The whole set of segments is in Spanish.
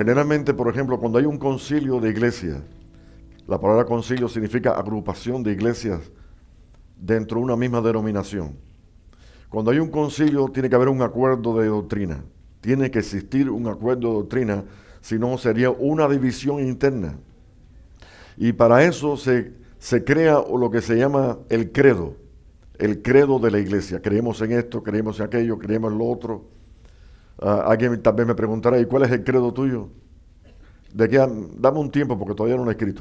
Generalmente, por ejemplo, cuando hay un concilio de iglesia, la palabra concilio significa agrupación de iglesias dentro de una misma denominación. Cuando hay un concilio tiene que haber un acuerdo de doctrina. Tiene que existir un acuerdo de doctrina, si no sería una división interna. Y para eso se crea lo que se llama el credo de la iglesia. Creemos en esto, creemos en aquello, creemos en lo otro. Alguien tal vez me preguntará, ¿y cuál es el credo tuyo? Dame un tiempo porque todavía no lo he escrito.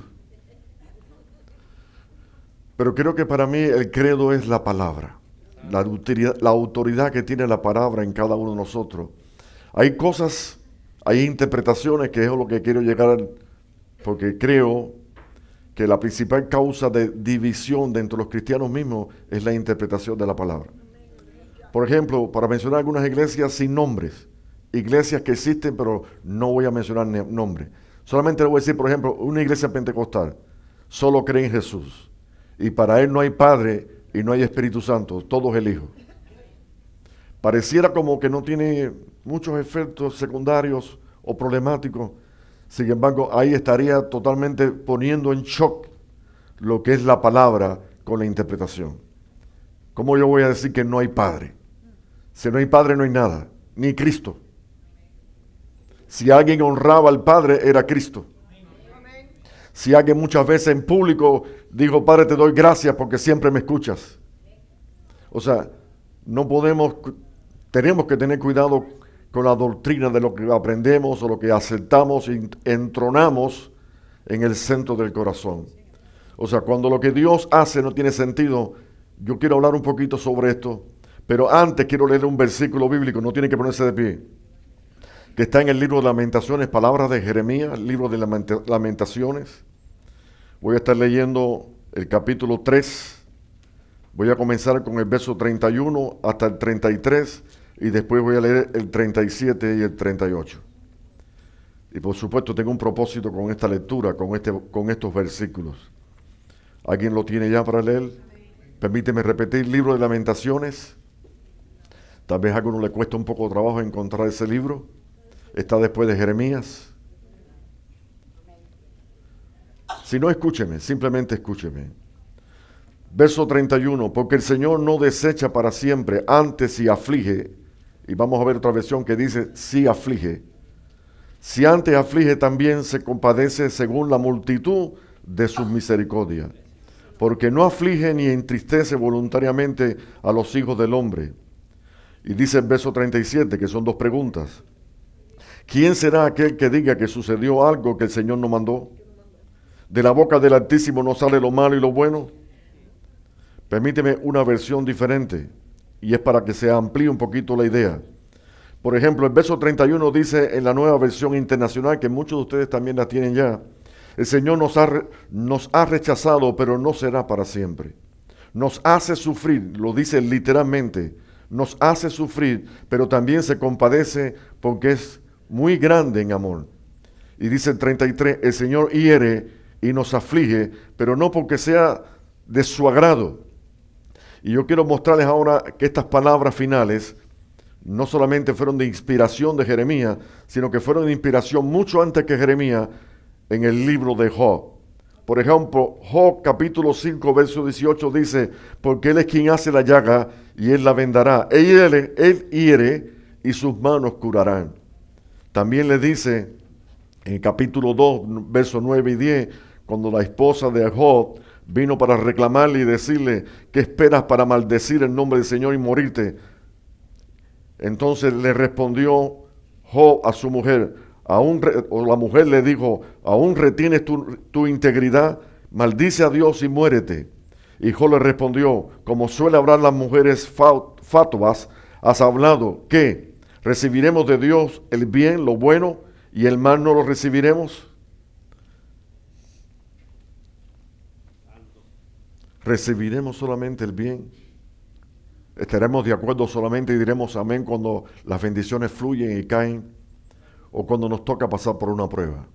Pero creo que para mí el credo es la palabra, la autoridad que tiene la palabra en cada uno de nosotros. Hay cosas, hay interpretaciones, que es lo que quiero llegar, porque creo que la principal causa de división dentro de los cristianos mismos es la interpretación de la palabra. Por ejemplo, para mencionar algunas iglesias sin nombres, iglesias que existen, pero no voy a mencionar nombres. Solamente le voy a decir, por ejemplo, una iglesia pentecostal solo cree en Jesús. Y para él no hay Padre y no hay Espíritu Santo, todo es el Hijo. Pareciera como que no tiene muchos efectos secundarios o problemáticos. Sin embargo, ahí estaría totalmente poniendo en shock lo que es la palabra con la interpretación. ¿Cómo yo voy a decir que no hay Padre? Si no hay Padre, no hay nada, ni Cristo. Si alguien honraba al Padre, era Cristo. Si alguien muchas veces en público dijo, Padre, te doy gracias porque siempre me escuchas. O sea, tenemos que tener cuidado con la doctrina de lo que aprendemos o lo que aceptamos y entronamos en el centro del corazón. O sea, cuando lo que Dios hace no tiene sentido, yo quiero hablar un poquito sobre esto, pero antes quiero leer un versículo bíblico, no tiene que ponerse de pie, que está en el libro de Lamentaciones, palabras de Jeremías, el libro de Lamentaciones. Voy a estar leyendo el capítulo 3, voy a comenzar con el verso 31 hasta el 33, y después voy a leer el 37 y el 38. Y por supuesto tengo un propósito con esta lectura, con estos versículos. ¿Alguien lo tiene ya para leer? Permíteme repetir, libro de Lamentaciones. Tal vez a alguno le cuesta un poco de trabajo encontrar ese libro. Está después de Jeremías. Si no, escúcheme, simplemente escúcheme. Verso 31, porque el Señor no desecha para siempre, antes si aflige. Y vamos a ver otra versión que dice, si aflige. Si antes aflige, también se compadece según la multitud de sus misericordias. Porque no aflige ni entristece voluntariamente a los hijos del hombre. Y dice el verso 37, que son dos preguntas. ¿Quién será aquel que diga que sucedió algo que el Señor no mandó? ¿De la boca del Altísimo no sale lo malo y lo bueno? Permíteme una versión diferente, y es para que se amplíe un poquito la idea. Por ejemplo, el verso 31 dice en la Nueva Versión Internacional, que muchos de ustedes también la tienen ya, el Señor nos ha rechazado, pero no será para siempre. Nos hace sufrir, lo dice literalmente, nos hace sufrir, pero también se compadece porque es muy grande en amor. Y dice el 33, el Señor hiere y nos aflige, pero no porque sea de su agrado. Y yo quiero mostrarles ahora que estas palabras finales no solamente fueron de inspiración de Jeremías, sino que fueron de inspiración mucho antes que Jeremías en el libro de Job. Por ejemplo, Job capítulo 5, verso 18 dice, porque Él es quien hace la llaga y Él la vendará. Él hiere y sus manos curarán. También le dice en el capítulo 2, versos 9 y 10, cuando la esposa de Job vino para reclamarle y decirle, ¿qué esperas para maldecir el nombre del Señor y morirte? Entonces le respondió Job a su mujer, o la mujer le dijo, ¿aún retienes tu integridad? Maldice a Dios y muérete. Y Job le respondió, como suele hablar las mujeres fatuas, has hablado, ¿qué? ¿Recibiremos de Dios el bien, lo bueno, y el mal no lo recibiremos? ¿Recibiremos solamente el bien? ¿Estaremos de acuerdo solamente y diremos amén cuando las bendiciones fluyen y caen? ¿O cuando nos toca pasar por una prueba?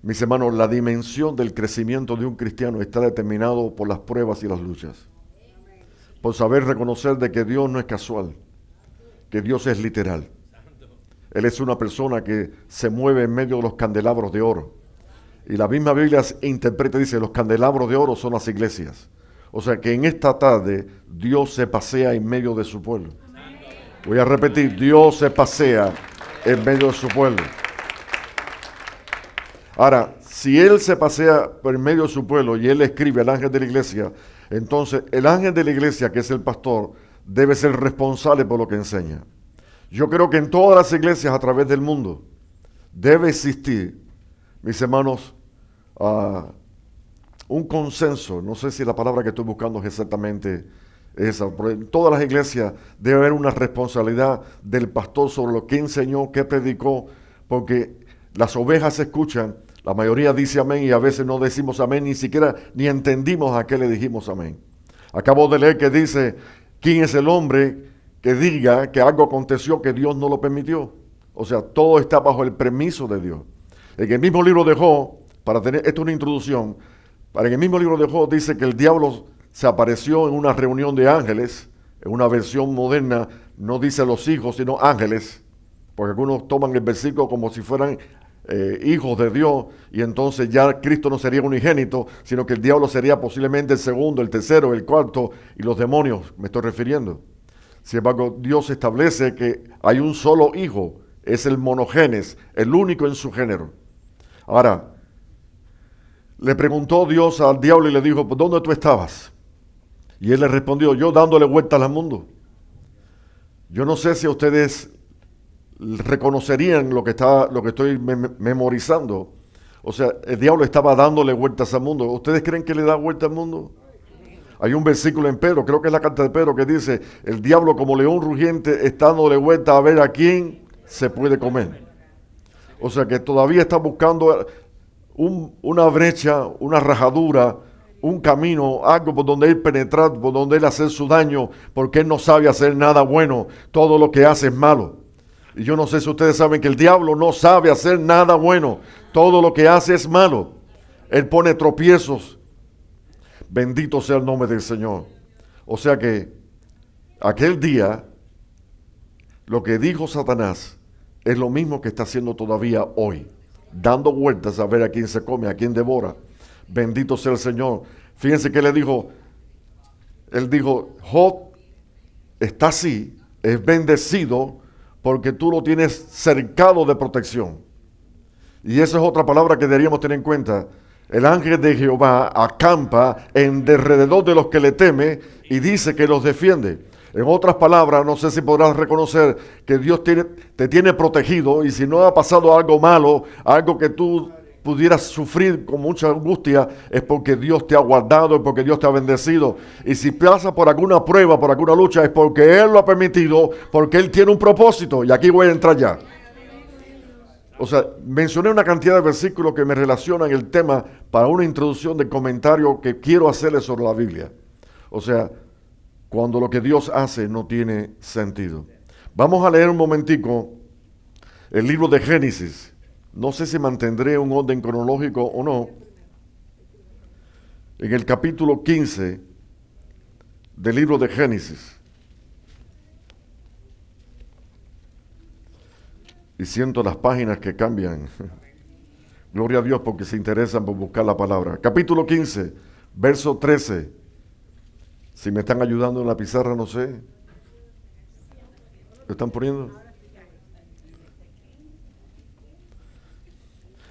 Mis hermanos, la dimensión del crecimiento de un cristiano está determinado por las pruebas y las luchas. Por saber reconocer de que Dios no es casual, que Dios es literal. Él es una persona que se mueve en medio de los candelabros de oro. Y la misma Biblia interpreta, dice, los candelabros de oro son las iglesias. O sea que en esta tarde Dios se pasea en medio de su pueblo. Voy a repetir, Dios se pasea en medio de su pueblo. Ahora, si Él se pasea por medio de su pueblo y Él escribe al ángel de la iglesia, entonces el ángel de la iglesia, que es el pastor, debe ser responsable por lo que enseña. Yo creo que en todas las iglesias a través del mundo debe existir, mis hermanos, un consenso. No sé si la palabra que estoy buscando es exactamente esa, pero en todas las iglesias debe haber una responsabilidad del pastor sobre lo que enseñó, qué predicó, porque las ovejas escuchan, la mayoría dice amén y a veces no decimos amén, ni siquiera ni entendimos a qué le dijimos amén. Acabo de leer que dice, ¿quién es el hombre que diga que algo aconteció que Dios no lo permitió? O sea, todo está bajo el permiso de Dios. En el mismo libro de Job, esto es una introducción, en el mismo libro de Job dice que el diablo se apareció en una reunión de ángeles, en una versión moderna, no dice los hijos, sino ángeles, porque algunos toman el versículo como si fueran hijos de Dios, y entonces ya Cristo no sería unigénito, sino que el diablo sería posiblemente el segundo, el tercero, el cuarto, y los demonios, me estoy refiriendo. Sin embargo, Dios establece que hay un solo hijo, es el monogenes, el único en su género. Ahora, le preguntó Dios al diablo y le dijo, ¿dónde tú estabas? Y él le respondió, yo dándole vueltas al mundo. Yo no sé si ustedes reconocerían lo que estoy memorizando. O sea, el diablo estaba dándole vueltas al mundo. ¿Ustedes creen que le da vuelta al mundo? Hay un versículo en Pedro, creo que es la carta de Pedro, que dice, el diablo como león rugiente está dándole vuelta a ver a quién se puede comer. O sea que todavía está buscando una brecha, una rajadura, un camino, algo por donde él penetrar, por donde él hacer su daño, porque él no sabe hacer nada bueno, todo lo que hace es malo. Y yo no sé si ustedes saben que el diablo no sabe hacer nada bueno, todo lo que hace es malo. Él pone tropiezos. Bendito sea el nombre del Señor. O sea que aquel día, lo que dijo Satanás es lo mismo que está haciendo todavía hoy, dando vueltas a ver a quién se come, a quién devora. Bendito sea el Señor. Fíjense que él dijo, Job está así, es bendecido porque tú lo tienes cercado de protección. Y esa es otra palabra que deberíamos tener en cuenta. El ángel de Jehová acampa en derredor de los que le teme y dice que los defiende. En otras palabras, no sé si podrás reconocer que Dios te tiene protegido, y si no ha pasado algo malo, algo que tú pudieras sufrir con mucha angustia, es porque Dios te ha guardado, es porque Dios te ha bendecido. Y si pasa por alguna prueba, por alguna lucha, es porque Él lo ha permitido, porque Él tiene un propósito. Y aquí voy a entrar ya. O sea, mencioné una cantidad de versículos que me relacionan el tema para una introducción de comentario que quiero hacerle sobre la Biblia. O sea, cuando lo que Dios hace no tiene sentido. Vamos a leer un momentico el libro de Génesis. No sé si mantendré un orden cronológico o no. En el capítulo 15 del libro de Génesis. Y siento las páginas que cambian. Gloria a Dios porque se interesan por buscar la palabra. Capítulo 15, verso 13. Si me están ayudando en la pizarra, no sé. ¿Lo están poniendo?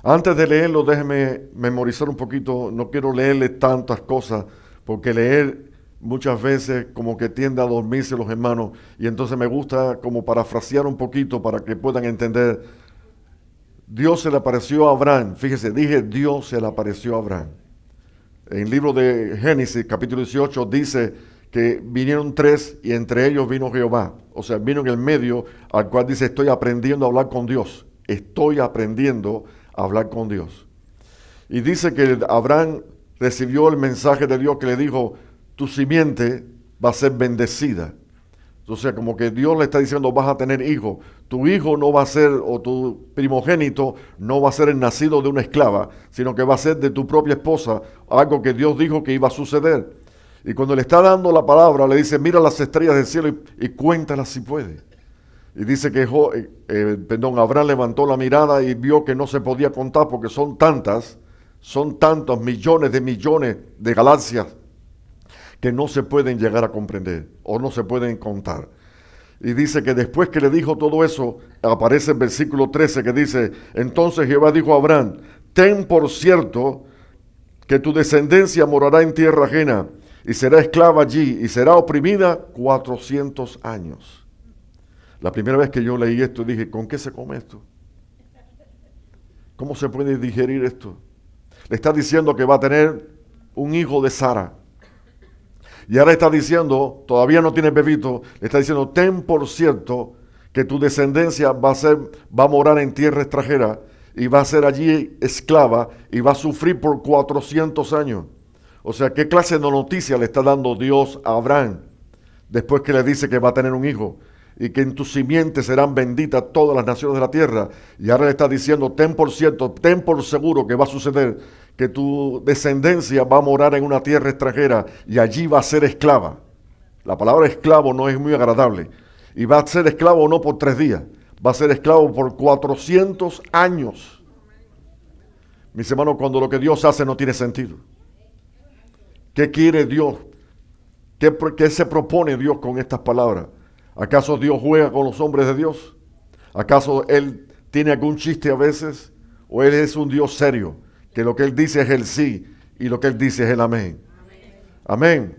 Antes de leerlo, déjeme memorizar un poquito. No quiero leerle tantas cosas, porque leer muchas veces como que tiende a dormirse los hermanos, y entonces me gusta como parafrasear un poquito para que puedan entender. Dios se le apareció a Abraham. Fíjese, dije Dios se le apareció a Abraham. En el libro de Génesis, capítulo 18, dice que vinieron tres y entre ellos vino Jehová. O sea, vino en el medio, al cual dice, estoy aprendiendo a hablar con Dios. Estoy aprendiendo a hablar con Dios. Y dice que Abraham recibió el mensaje de Dios que le dijo, tu simiente va a ser bendecida. O sea, como que Dios le está diciendo, vas a tener hijo. Tu hijo no va a ser, o tu primogénito no va a ser el nacido de una esclava, sino que va a ser de tu propia esposa, algo que Dios dijo que iba a suceder. Y cuando le está dando la palabra, le dice, mira las estrellas del cielo y cuéntalas si puedes. Y dice que Abraham levantó la mirada y vio que no se podía contar porque son tantos millones de galaxias que no se pueden llegar a comprender o no se pueden contar. Y dice que después que le dijo todo eso, aparece el versículo 13 que dice, entonces Jehová dijo a Abraham, ten por cierto que tu descendencia morará en tierra ajena y será esclava allí y será oprimida 400 años. La primera vez que yo leí esto dije, ¿con qué se come esto? ¿Cómo se puede digerir esto? Le está diciendo que va a tener un hijo de Sara. Y ahora está diciendo, todavía no tiene bebito, le está diciendo, ten por cierto que tu descendencia va a morar en tierra extranjera y va a ser allí esclava y va a sufrir por 400 años. O sea, ¿qué clase de noticia le está dando Dios a Abraham? Después que le dice que va a tener un hijo y que en tu simiente serán benditas todas las naciones de la tierra. Y ahora le está diciendo, ten por cierto, ten por seguro que va a suceder, que tu descendencia va a morar en una tierra extranjera y allí va a ser esclava. La palabra esclavo no es muy agradable. Y va a ser esclavo no por 3 días, va a ser esclavo por 400 años. Mis hermanos, cuando lo que Dios hace no tiene sentido. ¿Qué quiere Dios? ¿Qué se propone Dios con estas palabras? ¿Acaso Dios juega con los hombres de Dios? ¿Acaso Él tiene algún chiste a veces? ¿O Él es un Dios serio? Que lo que Él dice es el sí y lo que Él dice es el amén. Amén.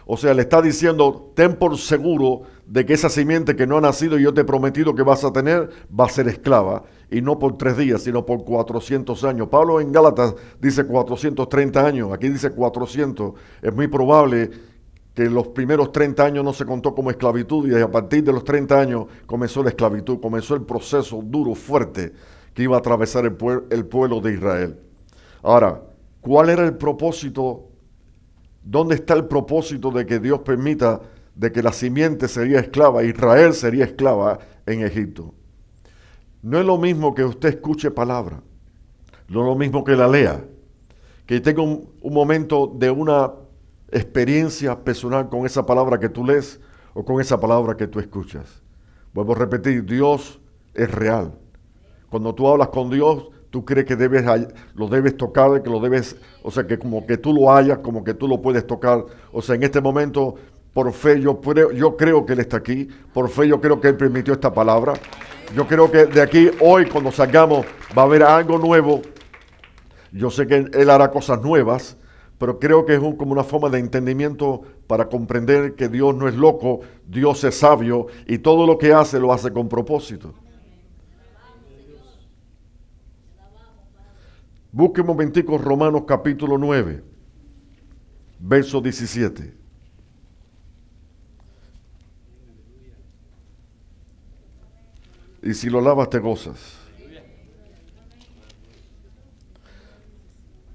O sea, le está diciendo, ten por seguro de que esa simiente que no ha nacido y yo te he prometido que vas a tener, va a ser esclava. Y no por 3 días, sino por 400 años. Pablo en Gálatas dice 430 años, aquí dice 400. Es muy probable que los primeros 30 años no se contó como esclavitud y a partir de los 30 años comenzó la esclavitud, comenzó el proceso duro, fuerte que iba a atravesar el pueblo de Israel. Ahora, ¿cuál era el propósito? ¿Dónde está el propósito de que Dios permita de que la simiente sería esclava, Israel sería esclava en Egipto? No es lo mismo que usted escuche palabra, no es lo mismo que la lea, que tenga un momento de una experiencia personal con esa palabra que tú lees o con esa palabra que tú escuchas. Vuelvo a repetir, Dios es real. Cuando tú hablas con Dios, tú crees que lo debes tocar, que lo debes, o sea, que como que tú lo hayas, como que tú lo puedes tocar. O sea, en este momento, por fe, yo creo que Él está aquí. Por fe, yo creo que Él permitió esta palabra. Yo creo que de aquí, hoy, cuando salgamos, va a haber algo nuevo. Yo sé que Él hará cosas nuevas, pero creo que es como una forma de entendimiento para comprender que Dios no es loco, Dios es sabio y todo lo que hace lo hace con propósito. Busque un momentico Romanos capítulo 9, verso 17. Y si lo lavas te gozas.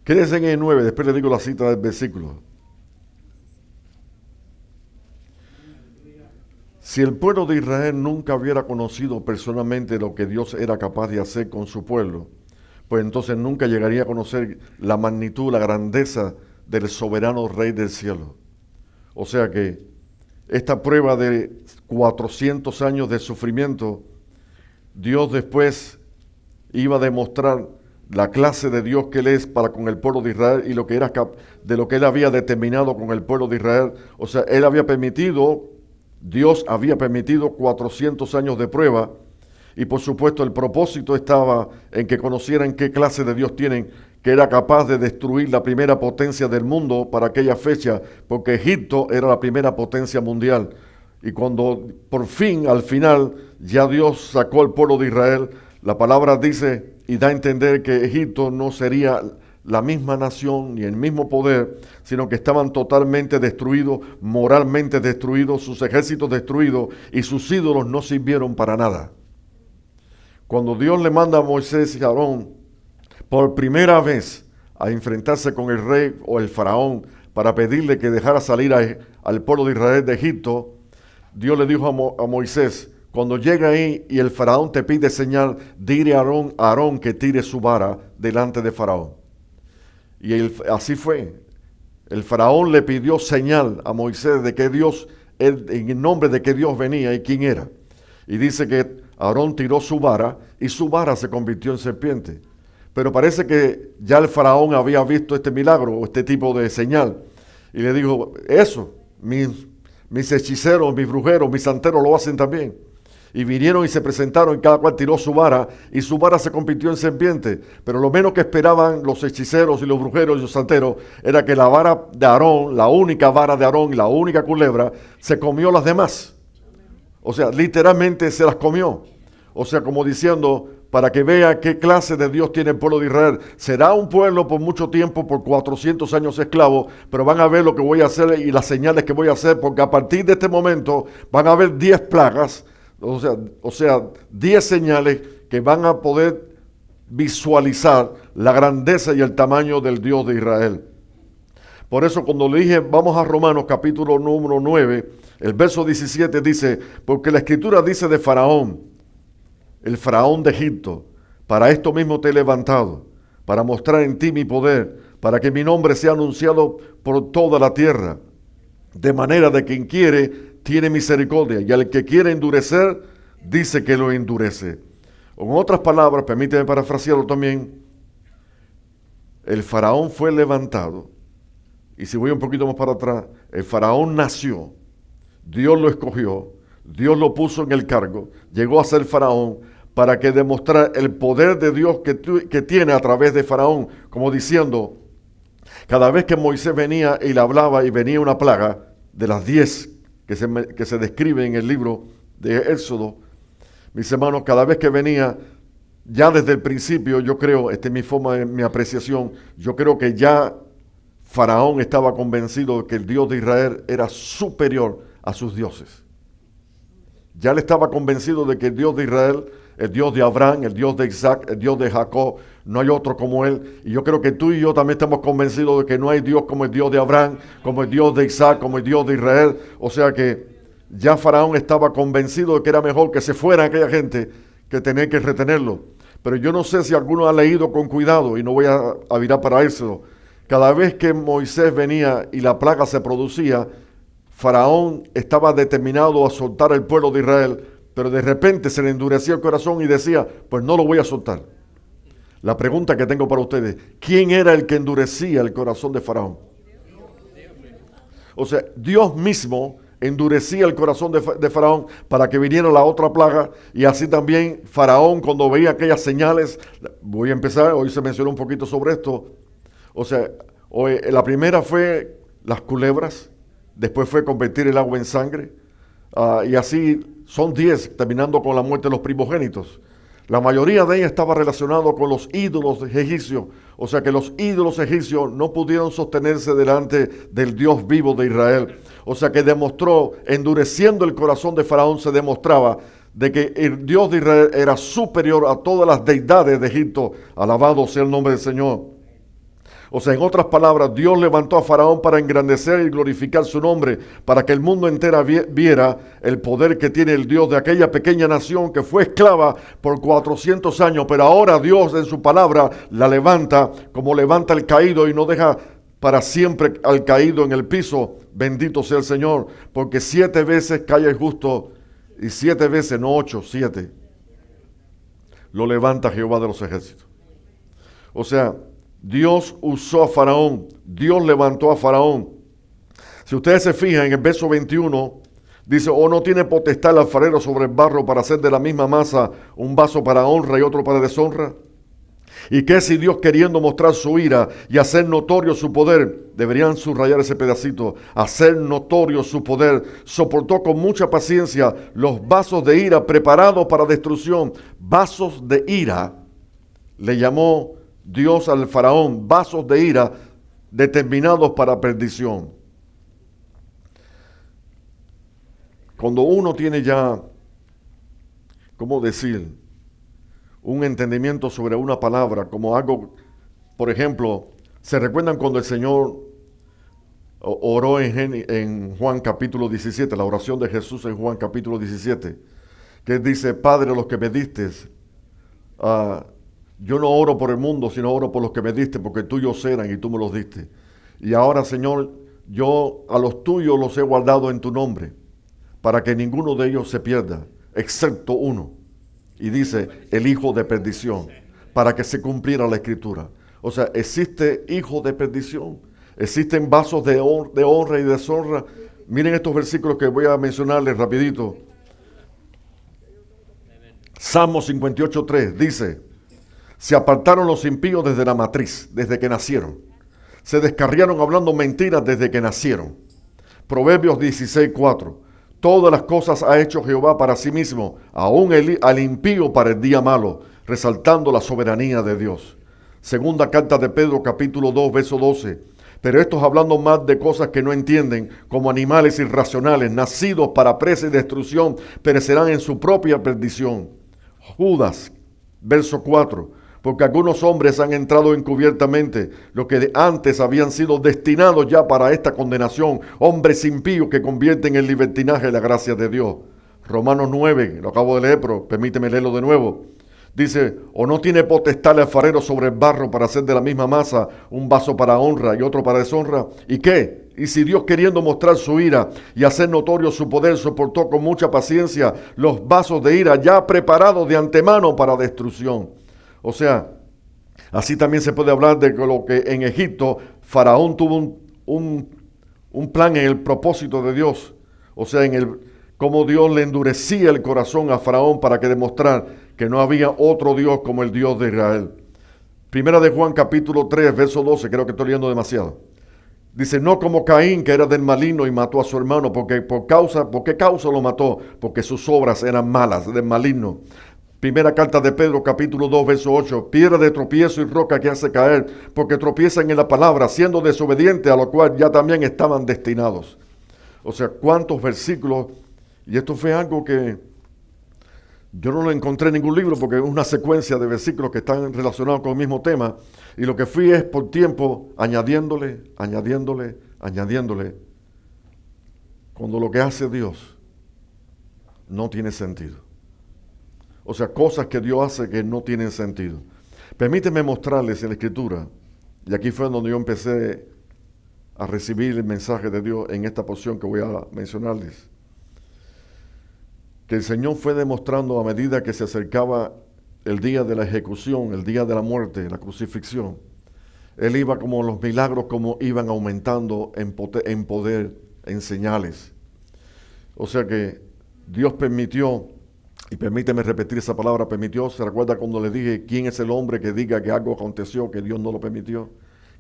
Quédese en el 9, después le digo la cita del versículo. Si el pueblo de Israel nunca hubiera conocido personalmente lo que Dios era capaz de hacer con su pueblo, pues entonces nunca llegaría a conocer la magnitud, la grandeza del soberano Rey del cielo. O sea que esta prueba de 400 años de sufrimiento, Dios después iba a demostrar la clase de Dios que Él es para con el pueblo de Israel y de lo que Él había determinado con el pueblo de Israel. O sea, Dios había permitido 400 años de prueba y por supuesto el propósito estaba en que conocieran qué clase de Dios tienen, que era capaz de destruir la primera potencia del mundo para aquella fecha, porque Egipto era la primera potencia mundial. Y cuando por fin, al final, ya Dios sacó al pueblo de Israel, la palabra dice y da a entender que Egipto no sería la misma nación ni el mismo poder, sino que estaban totalmente destruidos, moralmente destruidos, sus ejércitos destruidos y sus ídolos no sirvieron para nada. Cuando Dios le manda a Moisés y a Aarón por primera vez a enfrentarse con el rey o el faraón para pedirle que dejara salir al pueblo de Israel de Egipto, Dios le dijo a Moisés, cuando llega ahí y el faraón te pide señal, dile a Aarón que tire su vara delante de faraón. Y así fue. El faraón le pidió señal a Moisés de que Dios, en el nombre de que Dios venía y quién era. Y dice que Aarón tiró su vara y su vara se convirtió en serpiente. Pero parece que ya el faraón había visto este milagro o este tipo de señal. Y le dijo, eso, mis hechiceros, mis brujeros, mis santeros lo hacen también. Y vinieron y se presentaron y cada cual tiró su vara y su vara se convirtió en serpiente. Pero lo menos que esperaban los hechiceros y los brujeros y los santeros era que la vara de Aarón, la única vara de Aarón y la única culebra, se comió las demás. O sea, literalmente se las comió. O sea, como diciendo, para que vea qué clase de Dios tiene el pueblo de Israel. Será un pueblo por mucho tiempo, por 400 años esclavo, pero van a ver lo que voy a hacer y las señales que voy a hacer, porque a partir de este momento van a haber 10 plagas, o sea, 10 señales que van a poder visualizar la grandeza y el tamaño del Dios de Israel. Por eso cuando le dije, vamos a Romanos capítulo número 9, el verso 17 dice, porque la Escritura dice de Faraón, el faraón de Egipto, para esto mismo te he levantado, para mostrar en ti mi poder, para que mi nombre sea anunciado por toda la tierra, de manera de quien quiere, tiene misericordia, y al que quiere endurecer, dice que lo endurece. En otras palabras, permíteme parafrasearlo también, el faraón fue levantado, y si voy un poquito más para atrás, el faraón nació, Dios lo escogió, Dios lo puso en el cargo, llegó a ser faraón para que demostrara el poder de Dios que tiene a través de faraón, como diciendo, cada vez que Moisés venía y le hablaba y venía una plaga, de las 10 que se describe en el libro de Éxodo, mis hermanos, cada vez que venía, ya desde el principio, yo creo, esta es mi forma, mi apreciación, yo creo que ya Faraón estaba convencido de que el Dios de Israel era superior a sus dioses. Ya él estaba convencido de que el Dios de Israel, el Dios de Abraham, el Dios de Isaac, el Dios de Jacob, no hay otro como él. Y yo creo que tú y yo también estamos convencidos de que no hay Dios como el Dios de Abraham, como el Dios de Isaac, como el Dios de Israel. O sea que ya Faraón estaba convencido de que era mejor que se fuera aquella gente que tener que retenerlo. Pero yo no sé si alguno ha leído con cuidado, y no voy a virar para eso. Cada vez que Moisés venía y la plaga se producía, Faraón estaba determinado a soltar al pueblo de Israel, pero de repente se le endurecía el corazón y decía, pues no lo voy a soltar. La pregunta que tengo para ustedes, ¿quién era el que endurecía el corazón de Faraón? O sea, Dios mismo endurecía el corazón de Faraón para que viniera la otra plaga, y así también Faraón cuando veía aquellas señales, voy a empezar, hoy se mencionó un poquito sobre esto, o sea, hoy, la primera fue las culebras, después fue convertir el agua en sangre, y así son 10, terminando con la muerte de los primogénitos. La mayoría de ellas estaba relacionado con los ídolos egipcios, o sea que los ídolos egipcios no pudieron sostenerse delante del Dios vivo de Israel. O sea que demostró, endureciendo el corazón de Faraón, se demostraba de que el Dios de Israel era superior a todas las deidades de Egipto. Alabado sea el nombre del Señor. O sea, en otras palabras, Dios levantó a Faraón para engrandecer y glorificar su nombre, para que el mundo entero viera el poder que tiene el Dios de aquella pequeña nación que fue esclava por 400 años, pero ahora Dios en su palabra la levanta como levanta al caído y no deja para siempre al caído en el piso. Bendito sea el Señor, porque 7 veces cae el justo y 7 veces, no 8, 7, lo levanta Jehová de los ejércitos. O sea, Dios usó a Faraón, Dios levantó a Faraón. Si ustedes se fijan en el verso 21, dice, ¿o no tiene potestad el alfarero sobre el barro para hacer de la misma masa un vaso para honra y otro para deshonra? ¿Y qué si Dios, queriendo mostrar su ira y hacer notorio su poder, deberían subrayar ese pedacito, hacer notorio su poder, soportó con mucha paciencia los vasos de ira preparados para destrucción? Vasos de ira, le llamó Dios al faraón, vasos de ira determinados para perdición. Cuando uno tiene ya, ¿cómo decir?, un entendimiento sobre una palabra, como algo, por ejemplo, ¿se recuerdan cuando el Señor oró en Juan capítulo 17, la oración de Jesús en Juan capítulo 17, que dice, Padre, los que me diste, yo no oro por el mundo, sino oro por los que me diste, porque tuyos eran y tú me los diste. Y ahora, Señor, yo a los tuyos los he guardado en tu nombre, para que ninguno de ellos se pierda. excepto uno. Y dice, el hijo de perdición, para que se cumpliera la escritura. O sea, existe hijo de perdición, existen vasos de honra y deshonra. Miren estos versículos que voy a mencionarles rapidito. Salmo 58:3 dice, se apartaron los impíos desde la matriz, desde que nacieron. Se descarriaron hablando mentiras desde que nacieron. Proverbios 16:4, todas las cosas ha hecho Jehová para sí mismo, aún al impío para el día malo, resaltando la soberanía de Dios. Segunda carta de Pedro, capítulo 2, verso 12. Pero estos hablando más de cosas que no entienden, como animales irracionales, nacidos para presa y destrucción, perecerán en su propia perdición. Judas, verso 4. Porque algunos hombres han entrado encubiertamente, los que antes habían sido destinados ya para esta condenación, hombres impíos que convierten en libertinaje la gracia de Dios. Romanos 9, lo acabo de leer, pero permíteme leerlo de nuevo. Dice, o no tiene potestad el alfarero sobre el barro para hacer de la misma masa un vaso para honra y otro para deshonra. ¿Y qué? Y si Dios, queriendo mostrar su ira y hacer notorio su poder, soportó con mucha paciencia los vasos de ira ya preparados de antemano para destrucción. O sea, así también se puede hablar de lo que en Egipto Faraón tuvo un plan en el propósito de Dios. O sea, cómo Dios le endurecía el corazón a Faraón para que demostrar que no había otro Dios como el Dios de Israel. Primera de Juan capítulo 3, verso 12, creo que estoy leyendo demasiado. Dice, no como Caín, que era del maligno y mató a su hermano. ¿Por qué causa lo mató? Porque sus obras eran malas, del maligno. Primera carta de Pedro, capítulo 2, verso 8. Piedra de tropiezo y roca que hace caer, porque tropiezan en la palabra, siendo desobedientes, a lo cual ya también estaban destinados. O sea, cuántos versículos. Y esto fue algo que yo no lo encontré en ningún libro, porque es una secuencia de versículos que están relacionados con el mismo tema. Y lo que fui es por tiempo añadiéndole, cuando lo que hace Dios no tiene sentido. O sea, cosas que Dios hace que no tienen sentido. Permíteme mostrarles en la Escritura, y aquí fue donde yo empecé a recibir el mensaje de Dios en esta porción que voy a mencionarles, que el Señor fue demostrando a medida que se acercaba el día de la ejecución, el día de la muerte, la crucifixión. Él iba como los milagros, como iban aumentando en poder, en señales. O sea que Dios permitió. Y permíteme repetir esa palabra, permitió. ¿Se recuerda cuando le dije quién es el hombre que diga que algo aconteció, que Dios no lo permitió?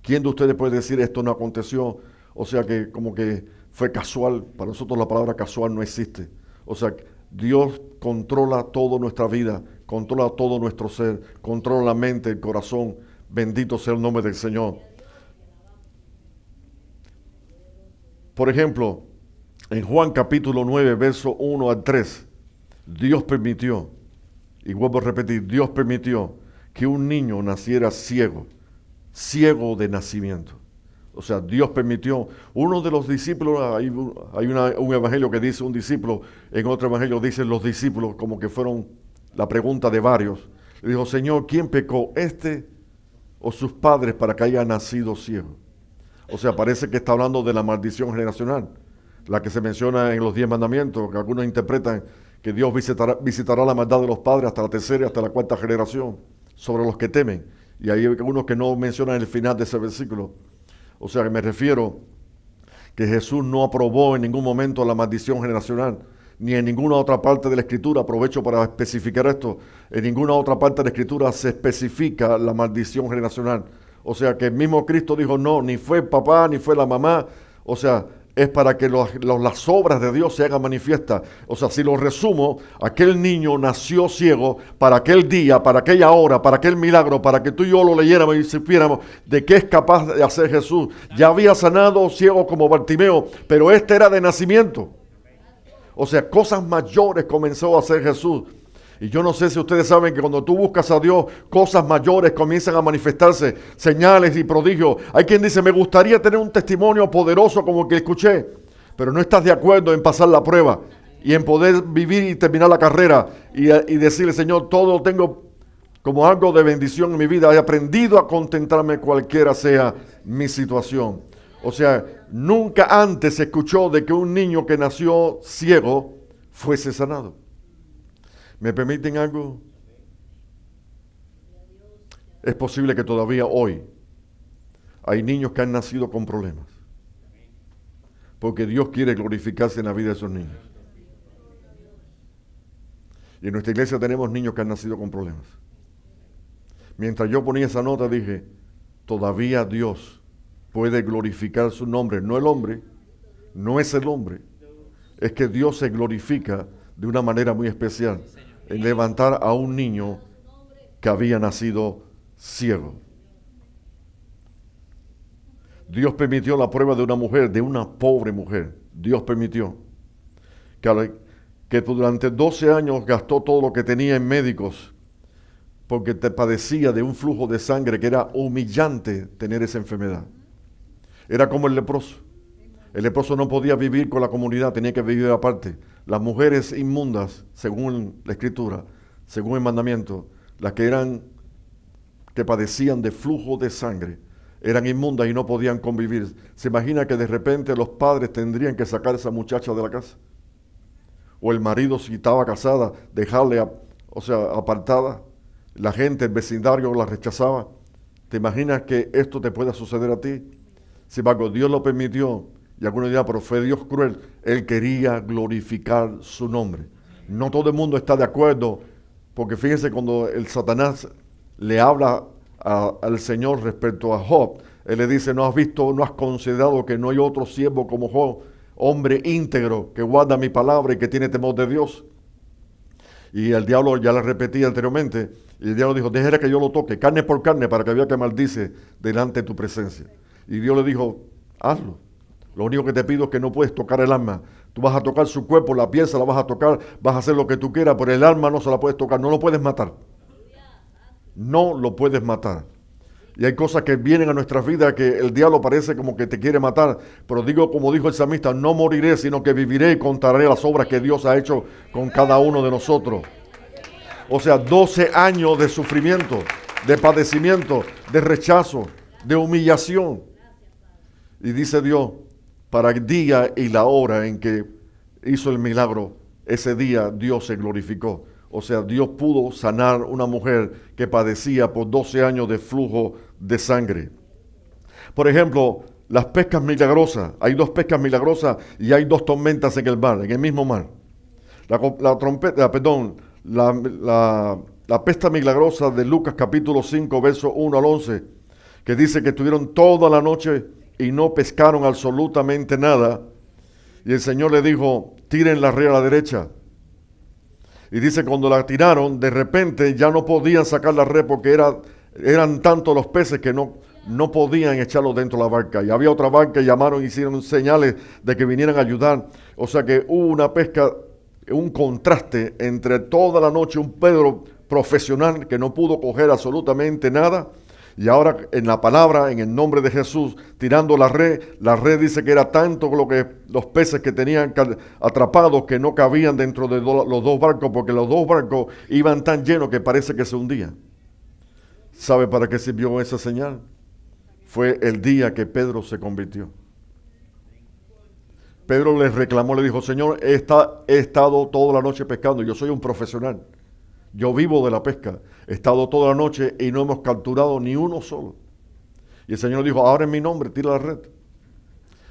¿Quién de ustedes puede decir esto no aconteció? O sea que como que fue casual. Para nosotros la palabra casual no existe. O sea, Dios controla toda nuestra vida, controla todo nuestro ser, controla la mente, el corazón. Bendito sea el nombre del Señor. Por ejemplo, en Juan capítulo 9, verso 1 al 3, Dios permitió, y vuelvo a repetir, Dios permitió que un niño naciera ciego de nacimiento. O sea, Dios permitió. Uno de los discípulos, hay un evangelio que dice un discípulo, en otro evangelio dicen los discípulos, como que fueron la pregunta de varios. Le dijo, Señor, ¿quién pecó, este o sus padres, para que haya nacido ciego? O sea, parece que está hablando de la maldición generacional, la que se menciona en los 10 mandamientos, que algunos interpretan que Dios visitará la maldad de los padres hasta la tercera y hasta la cuarta generación sobre los que temen. Y hay algunos que no mencionan el final de ese versículo. O sea, que me refiero que Jesús no aprobó en ningún momento la maldición generacional, ni en ninguna otra parte de la Escritura. Aprovecho para especificar esto. En ninguna otra parte de la Escritura se especifica la maldición generacional. O sea, que el mismo Cristo dijo, no, ni fue el papá, ni fue la mamá. O sea, es para que las obras de Dios se hagan manifiestas. O sea, si lo resumo, aquel niño nació ciego para aquel día, para aquella hora, para aquel milagro, para que tú y yo lo leyéramos y supiéramos de qué es capaz de hacer Jesús. Ya había sanado ciego como Bartimeo, pero este era de nacimiento. O sea, cosas mayores comenzó a hacer Jesús. Y yo no sé si ustedes saben que cuando tú buscas a Dios, cosas mayores comienzan a manifestarse, señales y prodigios. Hay quien dice, me gustaría tener un testimonio poderoso como el que escuché, pero no estás de acuerdo en pasar la prueba y en poder vivir y terminar la carrera y decirle, Señor, todo lo tengo como algo de bendición en mi vida. He aprendido a contentarme cualquiera sea mi situación. O sea, nunca antes se escuchó de que un niño que nació ciego fuese sanado. ¿Me permiten algo? Es posible que todavía hoy hay niños que han nacido con problemas, porque Dios quiere glorificarse en la vida de esos niños. Y en nuestra iglesia tenemos niños que han nacido con problemas. Mientras yo ponía esa nota dije, todavía Dios puede glorificar su nombre. No el hombre, no es el hombre. Es que Dios se glorifica de una manera muy especial en levantar a un niño que había nacido ciego. Dios permitió la prueba de una mujer, de una pobre mujer. Dios permitió que durante 12 años gastó todo lo que tenía en médicos porque te padecía de un flujo de sangre que era humillante tener esa enfermedad. Era como el leproso. El leproso no podía vivir con la comunidad, tenía que vivir aparte. Las mujeres inmundas, según la Escritura, según el mandamiento, las que padecían de flujo de sangre, eran inmundas y no podían convivir. ¿Se imagina que de repente los padres tendrían que sacar a esa muchacha de la casa? O el marido, si estaba casada, dejarle, apartada. La gente, el vecindario la rechazaba. ¿Te imaginas que esto te pueda suceder a ti? Sin embargo, Dios lo permitió. Y algunos dirán, pero fue Dios cruel. Él quería glorificar su nombre. No todo el mundo está de acuerdo, porque fíjense, cuando el Satanás le habla al Señor respecto a Job, él le dice, no has considerado que no hay otro siervo como Job, hombre íntegro, que guarda mi palabra y que tiene temor de Dios. Y el diablo, ya le repetí anteriormente, y el diablo dijo, déjale que yo lo toque, carne por carne, para que vea que maldice delante de tu presencia. Y Dios le dijo, hazlo. Lo único que te pido es que no puedes tocar el alma. Tú vas a tocar su cuerpo, la pieza la vas a tocar, vas a hacer lo que tú quieras, pero el alma no se la puedes tocar, no lo puedes matar. No lo puedes matar. Y hay cosas que vienen a nuestras vidas que el diablo parece como que te quiere matar, pero digo, como dijo el salmista, no moriré, sino que viviré y contaré las obras que Dios ha hecho con cada uno de nosotros. O sea, 12 años de sufrimiento, de padecimiento, de rechazo, de humillación. Y dice Dios, para el día y la hora en que hizo el milagro, ese día Dios se glorificó. O sea, Dios pudo sanar una mujer que padecía por 12 años de flujo de sangre. Por ejemplo, las pescas milagrosas. Hay 2 pescas milagrosas y hay 2 tormentas en el mar, en el mismo mar. La pesca milagrosa de Lucas capítulo 5, verso 1 al 11, que dice que estuvieron toda la noche y no pescaron absolutamente nada. Y el Señor le dijo, tiren la red a la derecha. Y dice, cuando la tiraron, de repente ya no podían sacar la red porque eran tantos los peces que no podían echarlos dentro de la barca. Y había otra barca, llamaron, hicieron señales de que vinieran a ayudar. O sea que hubo una pesca, un contraste entre toda la noche un Pedro profesional que no pudo coger absolutamente nada. Y ahora en la palabra, en el nombre de Jesús, tirando la red dice que era tanto los peces que tenían atrapados que no cabían dentro de los 2 barcos, porque los 2 barcos iban tan llenos que parece que se hundían. ¿Sabe para qué sirvió esa señal? Fue el día que Pedro se convirtió. Pedro le reclamó, le dijo, Señor, he estado toda la noche pescando, yo soy un profesional. Yo vivo de la pesca, he estado toda la noche y no hemos capturado ni uno solo. Y el Señor dijo, ahora en mi nombre, tira la red.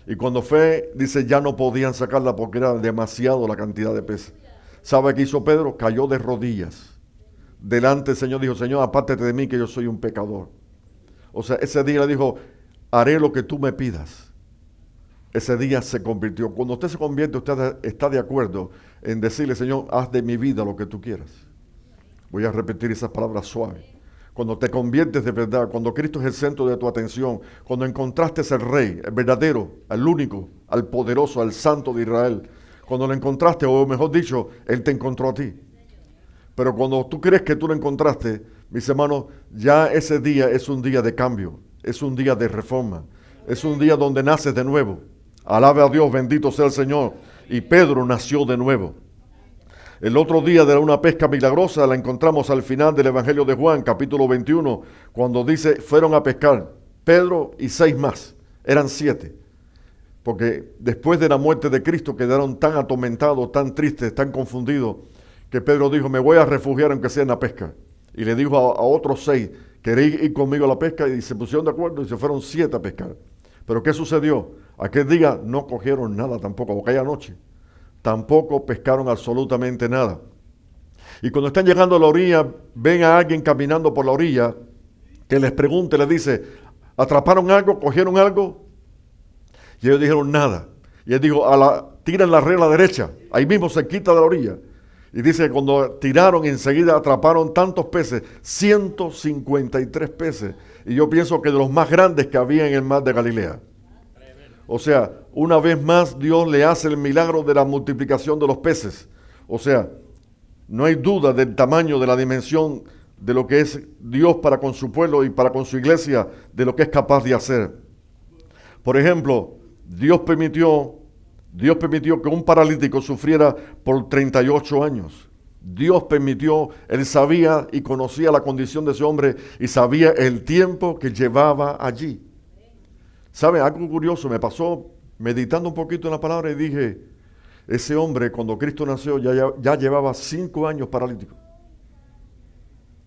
Y cuando fue, dice, ya no podían sacarla porque era demasiado la cantidad de peces. ¿Sabe qué hizo Pedro? Cayó de rodillas. Delante del Señor dijo, Señor, apártate de mí que yo soy un pecador. O sea, ese día le dijo, haré lo que tú me pidas. Ese día se convirtió. Cuando usted se convierte, usted está de acuerdo en decirle, Señor, haz de mi vida lo que tú quieras. Voy a repetir esas palabras suaves. Cuando te conviertes de verdad, cuando Cristo es el centro de tu atención, cuando encontraste al Rey, el verdadero, al único, al poderoso, al Santo de Israel, cuando lo encontraste, o mejor dicho, Él te encontró a ti. Pero cuando tú crees que tú lo encontraste, mis hermanos, ya ese día es un día de cambio, es un día de reforma, es un día donde naces de nuevo. Alabe a Dios, bendito sea el Señor. Y Pedro nació de nuevo. El otro día de una pesca milagrosa la encontramos al final del Evangelio de Juan, capítulo 21, cuando dice, fueron a pescar Pedro y 6 más, eran 7. Porque después de la muerte de Cristo quedaron tan atormentados, tan tristes, tan confundidos, que Pedro dijo, me voy a refugiar aunque sea en la pesca. Y le dijo a otros 6, ¿queréis ir conmigo a la pesca? Y se pusieron de acuerdo y se fueron 7 a pescar. Pero ¿qué sucedió? Aquel día no cogieron nada tampoco, aquella noche. Tampoco pescaron absolutamente nada. Y cuando están llegando a la orilla, ven a alguien caminando por la orilla, que les pregunta, les dice, ¿atraparon algo? ¿Cogieron algo? Y ellos dijeron nada. Y él dijo, tiran la regla derecha, ahí mismo cerquita de la orilla. Y dice que cuando tiraron, enseguida atraparon tantos peces, 153 peces. Y yo pienso que de los más grandes que había en el mar de Galilea. O sea, una vez más Dios le hace el milagro de la multiplicación de los peces. O sea, no hay duda del tamaño, de la dimensión de lo que es Dios para con su pueblo y para con su iglesia, de lo que es capaz de hacer. Por ejemplo, Dios permitió que un paralítico sufriera por 38 años. Dios permitió, Él sabía y conocía la condición de ese hombre y sabía el tiempo que llevaba allí. ¿Sabe? Algo curioso me pasó meditando un poquito en la palabra y dije, ese hombre cuando Cristo nació ya llevaba 5 años paralítico.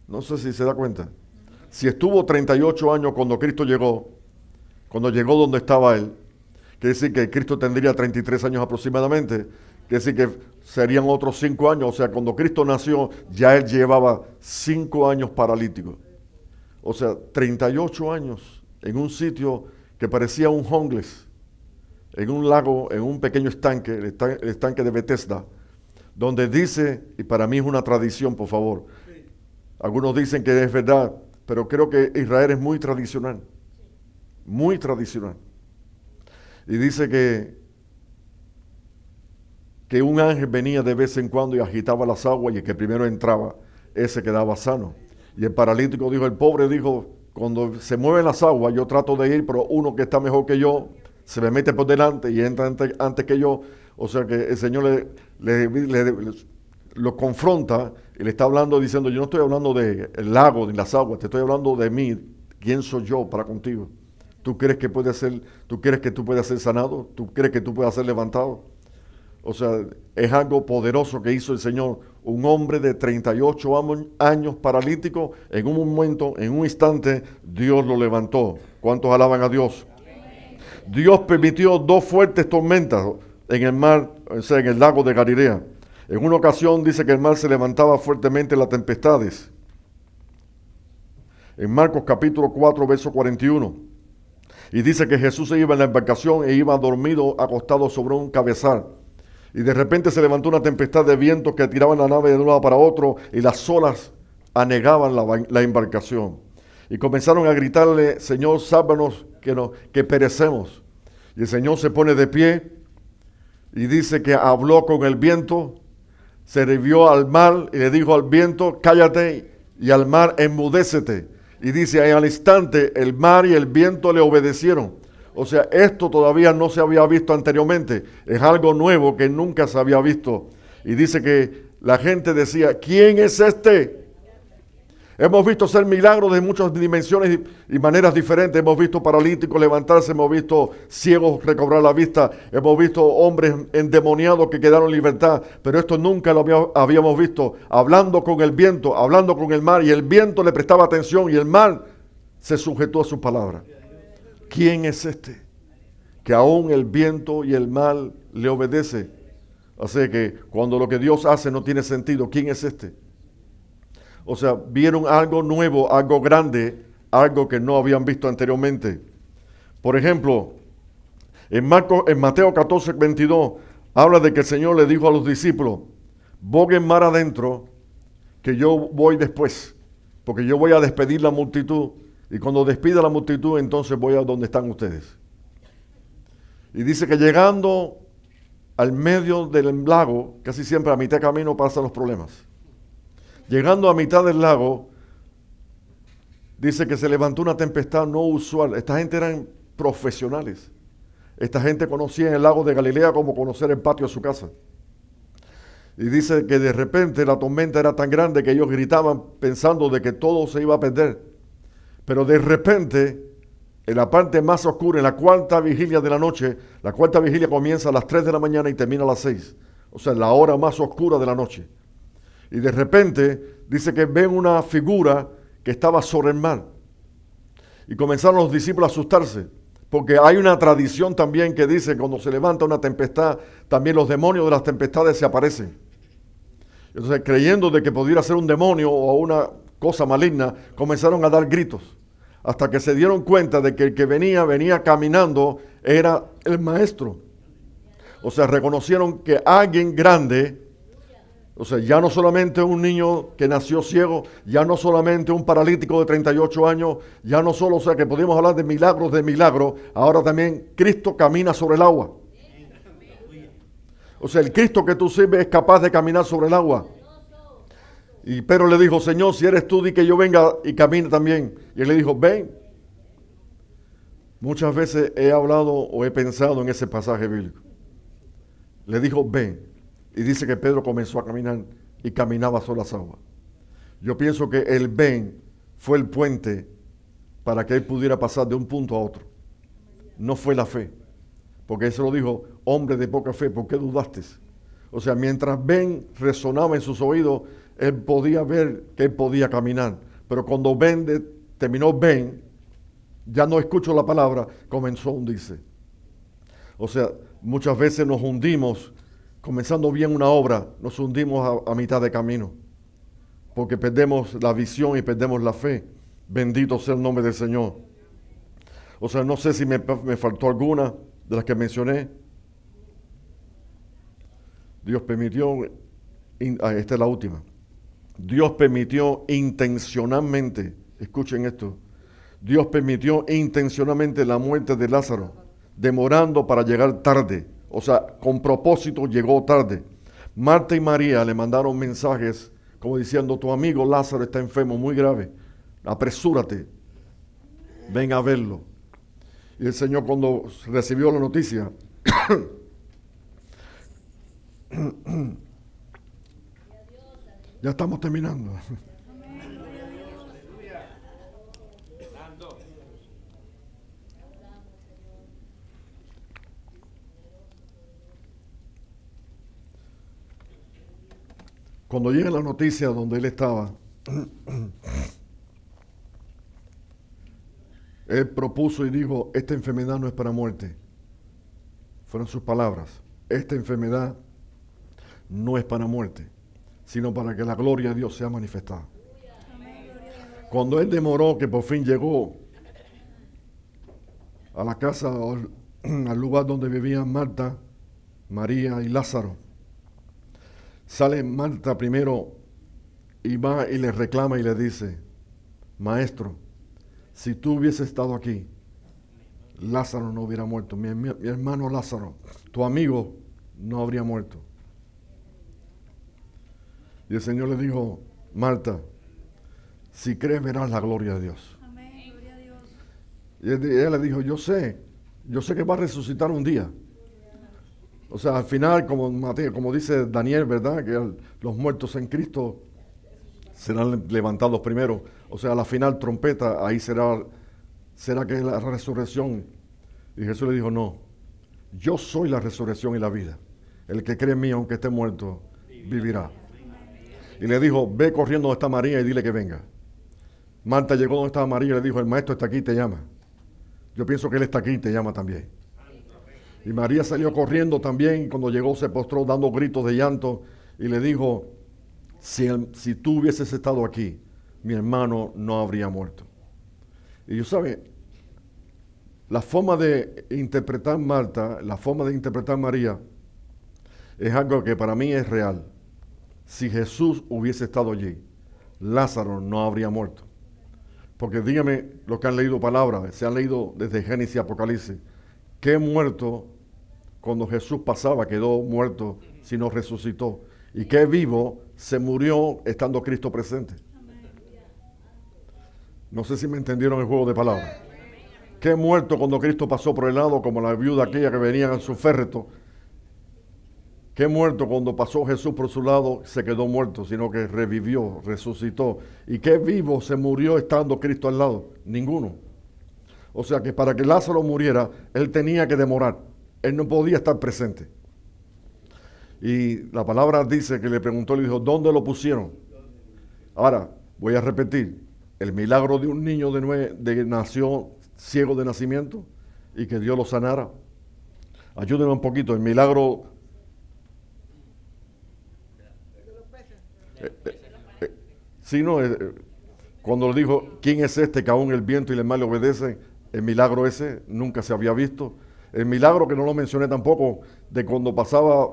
No sé si se da cuenta. Si estuvo 38 años cuando Cristo llegó donde estaba Él, quiere decir que Cristo tendría 33 años aproximadamente, quiere decir que serían otros 5 años, o sea, cuando Cristo nació, ya Él llevaba 5 años paralítico. O sea, 38 años en un sitio que parecía un homeless, en un lago, en un pequeño estanque, el estanque de Bethesda, donde dice, y para mí es una tradición, por favor, algunos dicen que es verdad, pero creo que Israel es muy tradicional, muy tradicional. Y dice que un ángel venía de vez en cuando y agitaba las aguas y el que primero entraba, ese quedaba sano. Y el paralítico dijo, el pobre dijo, cuando se mueven las aguas yo trato de ir, pero uno que está mejor que yo se me mete por delante y entra antes que yo. O sea que el Señor lo confronta y le está hablando diciendo, yo no estoy hablando del lago ni las aguas, te estoy hablando de mí, ¿quién soy yo para contigo? ¿Tú crees que puedes ser sanado? ¿Tú crees que tú puedes ser levantado? O sea, es algo poderoso que hizo el Señor. Un hombre de 38 años paralítico, en un momento, en un instante, Dios lo levantó. ¿Cuántos alaban a Dios? Dios permitió 2 fuertes tormentas en el mar, o sea, en el lago de Galilea. En una ocasión dice que el mar se levantaba fuertemente en las tempestades. En Marcos capítulo 4, verso 41. Y dice que Jesús se iba en la embarcación e iba dormido, acostado sobre un cabezal. Y de repente se levantó una tempestad de vientos que tiraban la nave de un lado para otro y las olas anegaban la embarcación. Y comenzaron a gritarle, Señor, sálvanos que perecemos. Y el Señor se pone de pie y dice que habló con el viento, se revió al mar y le dijo al viento, cállate, y al mar, enmudécete. Y dice, al instante el mar y el viento le obedecieron. O sea, esto todavía no se había visto anteriormente. Es algo nuevo que nunca se había visto. Y dice que la gente decía, ¿quién es este? Hemos visto hacer milagros de muchas dimensiones y maneras diferentes. Hemos visto paralíticos levantarse, hemos visto ciegos recobrar la vista, hemos visto hombres endemoniados que quedaron en libertad. Pero esto nunca lo habíamos visto. Hablando con el viento, hablando con el mar, y el viento le prestaba atención y el mar se sujetó a su palabra. ¿Quién es este? Que aún el viento y el mar le obedece. Así que cuando lo que Dios hace no tiene sentido, ¿quién es este? O sea, vieron algo nuevo, algo grande, algo que no habían visto anteriormente. Por ejemplo, en Mateo 14, 22, habla de que el Señor le dijo a los discípulos, boguen mar adentro, que yo voy después, porque yo voy a despedir la multitud. Y cuando despida la multitud, entonces voy a donde están ustedes. Y dice que llegando al medio del lago, casi siempre a mitad de camino pasan los problemas. Llegando a mitad del lago, dice que se levantó una tempestad no usual. Esta gente eran profesionales. Esta gente conocía el lago de Galilea como conocer el patio de su casa. Y dice que de repente la tormenta era tan grande que ellos gritaban pensando de que todo se iba a perder. Pero de repente, en la parte más oscura, en la cuarta vigilia de la noche, la cuarta vigilia comienza a las 3 de la mañana y termina a las 6. O sea, la hora más oscura de la noche. Y de repente dice que ven una figura que estaba sobre el mar. Y comenzaron los discípulos a asustarse, porque hay una tradición también que dice que cuando se levanta una tempestad, también los demonios de las tempestades se aparecen. Entonces, creyendo de que pudiera ser un demonio o una cosa maligna, comenzaron a dar gritos, hasta que se dieron cuenta de que el que venía caminando era el maestro. O sea, reconocieron que alguien grande, o sea, ya no solamente un niño que nació ciego, ya no solamente un paralítico de 38 años, ya no solo, o sea, que podemos hablar de milagros, ahora también Cristo camina sobre el agua. O sea, el Cristo que tú sirves es capaz de caminar sobre el agua. Y Pedro le dijo, Señor, si eres tú, di que yo venga y camine también. Y él le dijo, ven. Muchas veces he hablado o he pensado en ese pasaje bíblico. Le dijo, ven. Y dice que Pedro comenzó a caminar y caminaba sobre las aguas. Yo pienso que el ven fue el puente para que él pudiera pasar de un punto a otro. No fue la fe. Porque él se lo dijo, hombre de poca fe, ¿por qué dudaste? O sea, mientras ven resonaba en sus oídos, él podía ver que él podía caminar. Pero cuando terminó ven, ya no escucho la palabra, comenzó a hundirse. O sea, muchas veces nos hundimos, comenzando bien una obra, nos hundimos a mitad de camino. Porque perdemos la visión y perdemos la fe. Bendito sea el nombre del Señor. O sea, no sé si me faltó alguna de las que mencioné. Dios permitió, esta es la última. Dios permitió intencionalmente, escuchen esto, Dios permitió intencionalmente la muerte de Lázaro, demorando para llegar tarde. O sea, con propósito llegó tarde. Marta y María le mandaron mensajes como diciendo, tu amigo Lázaro está enfermo, muy grave, apresúrate, ven a verlo. Y el Señor cuando recibió la noticia, ya estamos terminando. Cuando llega la noticia donde él estaba, él propuso y dijo, esta enfermedad no es para muerte. Fueron sus palabras. Esta enfermedad no es para muerte, sino para que la gloria de Dios sea manifestada. Cuando él demoró, que por fin llegó a la casa, al lugar donde vivían Marta, María y Lázaro, sale Marta primero y va y le reclama y le dice, maestro, si tú hubieses estado aquí, Lázaro no hubiera muerto. Mi hermano Lázaro, tu amigo, no habría muerto. Y el Señor le dijo, Marta, si crees verás la gloria de Dios. Amén, gloria a Dios. Y ella le dijo, yo sé que va a resucitar un día. O sea, al final, como dice Daniel, ¿verdad? Que los muertos en Cristo serán levantados primero. O sea, a la final trompeta, ahí será que es la resurrección. Y Jesús le dijo, no, yo soy la resurrección y la vida. El que cree en mí, aunque esté muerto, vivirá. Y le dijo, ve corriendo donde está María y dile que venga. Marta llegó donde estaba María y le dijo, el maestro está aquí y te llama. Yo pienso que él está aquí y te llama también. Y María salió corriendo también, y cuando llegó se postró dando gritos de llanto y le dijo, si tú hubieses estado aquí, mi hermano no habría muerto. Y yo sabe, la forma de interpretar Marta, la forma de interpretar María, es algo que para mí es real. Si Jesús hubiese estado allí, Lázaro no habría muerto. Porque dígame los que han leído palabras, se han leído desde Génesis y Apocalipsis, ¿qué muerto cuando Jesús pasaba quedó muerto si no resucitó? ¿Y qué vivo se murió estando Cristo presente? No sé si me entendieron el juego de palabras. ¿Qué muerto cuando Cristo pasó por el lado como la viuda aquella que venía en su féretro? ¿Qué muerto cuando pasó Jesús por su lado se quedó muerto, sino que revivió, resucitó? ¿Y qué vivo se murió estando Cristo al lado? Ninguno. O sea que para que Lázaro muriera, él tenía que demorar. Él no podía estar presente. Y la palabra dice que le preguntó, le dijo, ¿dónde lo pusieron? Ahora, voy a repetir, el milagro de un niño de nació ciego de nacimiento y que Dios lo sanara. Ayúdenme un poquito, el milagro... Sí, no, cuando le dijo, ¿quién es este que aún el viento y el mar le obedecen? El milagro ese nunca se había visto. El milagro que no lo mencioné tampoco, de cuando pasaba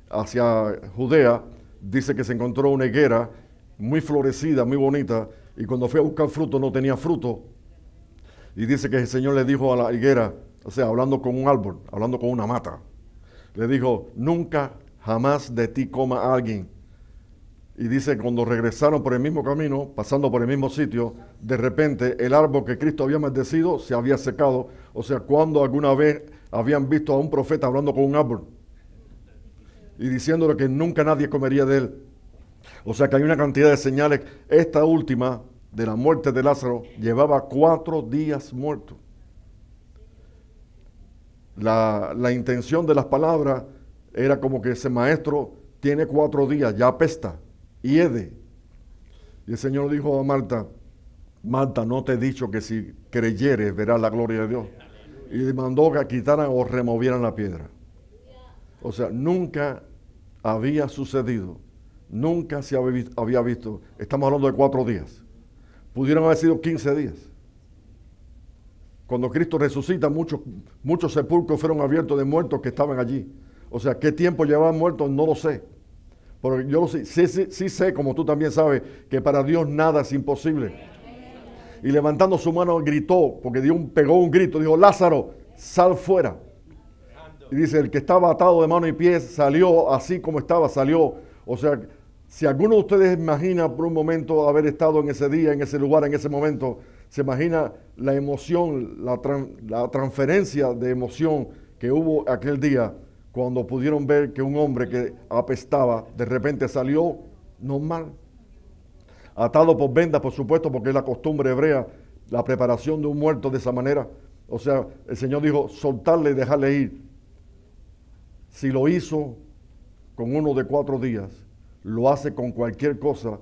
hacia Judea, dice que se encontró una higuera muy florecida, muy bonita, y cuando fue a buscar fruto no tenía fruto. Y dice que el Señor le dijo a la higuera, o sea, hablando con un árbol, hablando con una mata, le dijo, nunca, jamás de ti coma alguien. Y dice, cuando regresaron por el mismo camino, pasando por el mismo sitio, de repente el árbol que Cristo había maldecido se había secado. O sea, cuando alguna vez habían visto a un profeta hablando con un árbol y diciéndole que nunca nadie comería de él. O sea que hay una cantidad de señales. Esta última, de la muerte de Lázaro, llevaba 4 días muerto. La intención de las palabras era como que ese maestro tiene 4 días, ya apesta, hiede. Y el Señor dijo a Marta, Marta, no te he dicho que si creyeres verás la gloria de Dios. Y le mandó que quitaran o removieran la piedra. O sea, nunca había sucedido, nunca se había visto. Estamos hablando de 4 días. Pudieron haber sido 15 días. Cuando Cristo resucita, muchos sepulcros fueron abiertos de muertos que estaban allí. O sea, ¿qué tiempo llevaban muertos? No lo sé. Pero yo sí sé, como tú también sabes, que para Dios nada es imposible. Y levantando su mano gritó, porque pegó un grito, dijo, Lázaro, sal fuera. Y dice, el que estaba atado de mano y pies salió así como estaba, salió. O sea, si alguno de ustedes imagina por un momento haber estado en ese día, en ese lugar, en ese momento, se imagina la emoción, la transferencia de emoción que hubo aquel día cuando pudieron ver que un hombre que apestaba de repente salió normal. Atado por vendas, por supuesto, porque es la costumbre hebrea, la preparación de un muerto de esa manera. O sea, el Señor dijo, soltarle y dejarle ir. Si lo hizo con uno de 4 días, lo hace con cualquier cosa.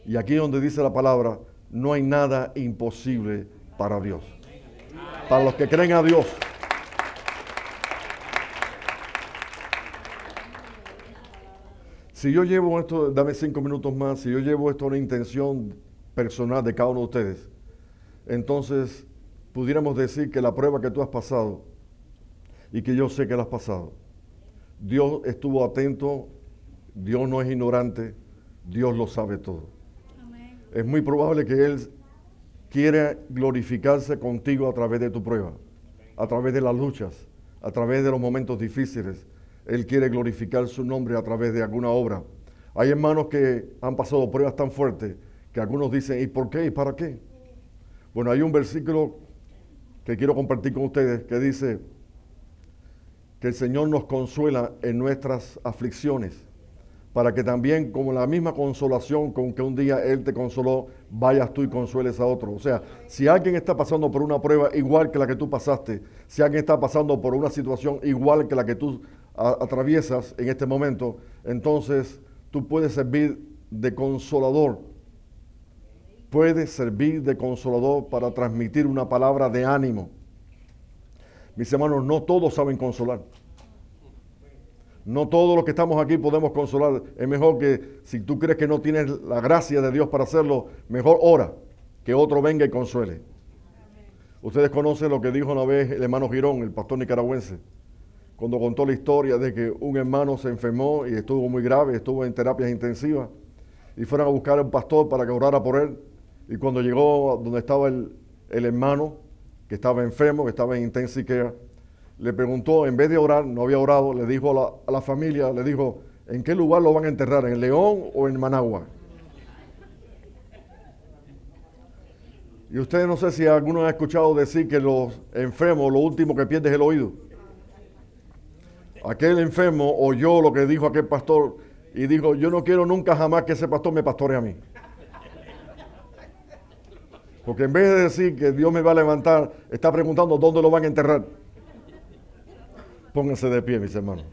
Y aquí donde dice la palabra, no hay nada imposible para Dios. Para los que creen a Dios. Si yo llevo esto, dame 5 minutos más, si yo llevo esto a una intención personal de cada uno de ustedes, entonces pudiéramos decir que la prueba que tú has pasado y que yo sé que la has pasado, Dios estuvo atento, Dios no es ignorante, Dios lo sabe todo. Amén. Es muy probable que Él quiera glorificarse contigo a través de tu prueba, a través de las luchas, a través de los momentos difíciles. Él quiere glorificar su nombre a través de alguna obra. Hay hermanos que han pasado pruebas tan fuertes que algunos dicen, ¿y por qué? ¿Y para qué? Bueno, hay un versículo que quiero compartir con ustedes que dice que el Señor nos consuela en nuestras aflicciones, para que también, como la misma consolación con que un día Él te consoló, vayas tú y consueles a otro. O sea, si alguien está pasando por una prueba igual que la que tú pasaste, si alguien está pasando por una situación igual que la que tú atraviesas en este momento, entonces tú puedes servir de consolador. Puedes servir de consolador para transmitir una palabra de ánimo. Mis hermanos, no todos saben consolar. No todos los que estamos aquí podemos consolar. Es mejor que, si tú crees que no tienes la gracia de Dios para hacerlo, mejor ora, que otro venga y consuele. Amén. Ustedes conocen lo que dijo una vez el hermano Girón, el pastor nicaragüense, cuando contó la historia de que un hermano se enfermó y estuvo muy grave, estuvo en terapias intensivas, y fueron a buscar a un pastor para que orara por él. Y cuando llegó donde estaba el hermano, que estaba enfermo, que estaba en intensive care, le preguntó, en vez de orar, no había orado, le dijo a la familia, le dijo, ¿en qué lugar lo van a enterrar? ¿En León o en Managua? Y ustedes, no sé si alguno ha escuchado decir que los enfermos, lo último que pierden es el oído. Aquel enfermo oyó lo que dijo aquel pastor y dijo, yo no quiero nunca jamás que ese pastor me pastoree a mí. Porque en vez de decir que Dios me va a levantar, está preguntando dónde lo van a enterrar. Pónganse de pie, mis hermanos.